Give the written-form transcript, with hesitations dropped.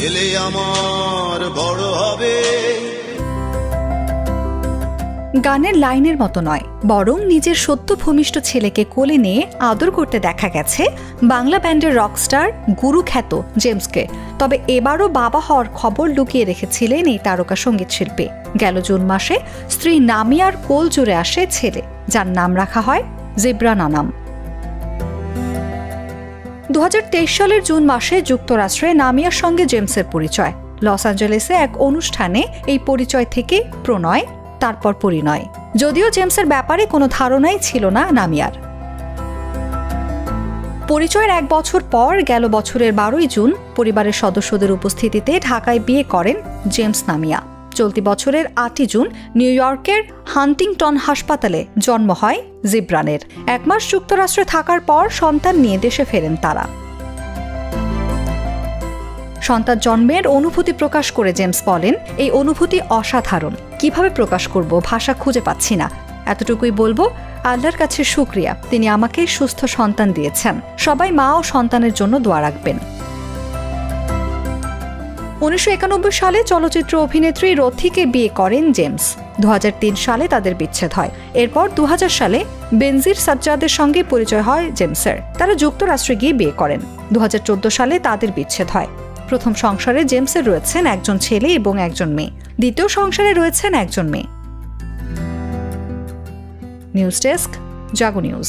ছেলে আমার বড় হবে। গানের লাইনের মতো নয়, বরং নিজের সত্য ভূমিষ্ঠ ছেলেকে কোলে নিয়ে আদর করতে দেখা গেছে বাংলা ব্যান্ডের রকস্টার গুরু খ্যাত জেমসকে। তবে এবারও বাবা হওয়ার খবর লুকিয়ে রেখেছিলেন এই তারকা সঙ্গীত শিল্পী। গেল জুন মাসে স্ত্রী নামিয়ার কোল জুড়ে আসে ছেলে, যার নাম রাখা হয় জিব্রান আনাম। 2023 সালের জুন মাসে যুক্তরাষ্ট্রে নামিয়ার সঙ্গে জেমসের পরিচয়। লস অ্যাঞ্জেলেসে এক অনুষ্ঠানে এই পরিচয় থেকে প্রণয়, তারপর পরিণয়। যদিও জেমসের ব্যাপারে কোনো ধারণাই ছিল না নামিয়ার। পরিচয়ের 1 বছর পর গেল বছরের 12ই জুন পরিবারের সদস্যদের উপস্থিতিতে ঢাকায় বিয়ে করেন জেমস নামিয়া। চলতি বছরের 8ই জুন নিউ ইয়র্কের হান্টিংটন হাসপাতালে জন্ম হয় জিব্রানের। 1 মাস যুক্তরাষ্ট্রে থাকার পর সন্তান নিয়ে দেশে ফেরেন তারা। সন্তান জন্মের অনুভূতি প্রকাশ করে জেমস বলেন, এই অনুভূতি অসাধারণ, কিভাবে প্রকাশ করব, ভাষা খুঁজে পাচ্ছি না। এতটুকুই বলবো, আল্লাহর কাছে শুকরিয়া, তিনি আমাকে সুস্থ সন্তান দিয়েছেন। সবাই মা ও সন্তানের জন্য দোয়া রাখবেন। 1991 সালে চলচ্চিত্র অভিনেত্রী রথিকে বিয়ে করেন জেমস। 2003 সালে তাদের বিচ্ছেদ হয়। এরপর 2000 সালে বেনজির সাজ্জাদের সঙ্গে পরিচয় হয় জেমসের। তারা যুক্তরাষ্ট্রে গিয়ে বিয়ে করেন। 2014 সালে তাদের বিচ্ছেদ হয়। প্রথম সংসারে জেমসের রয়েছেন একজন ছেলে এবং একজন মেয়ে। দ্বিতীয় সংসারে রয়েছেন একজন মেয়ে। নিউজ ডেস্ক, জাগো নিউজ।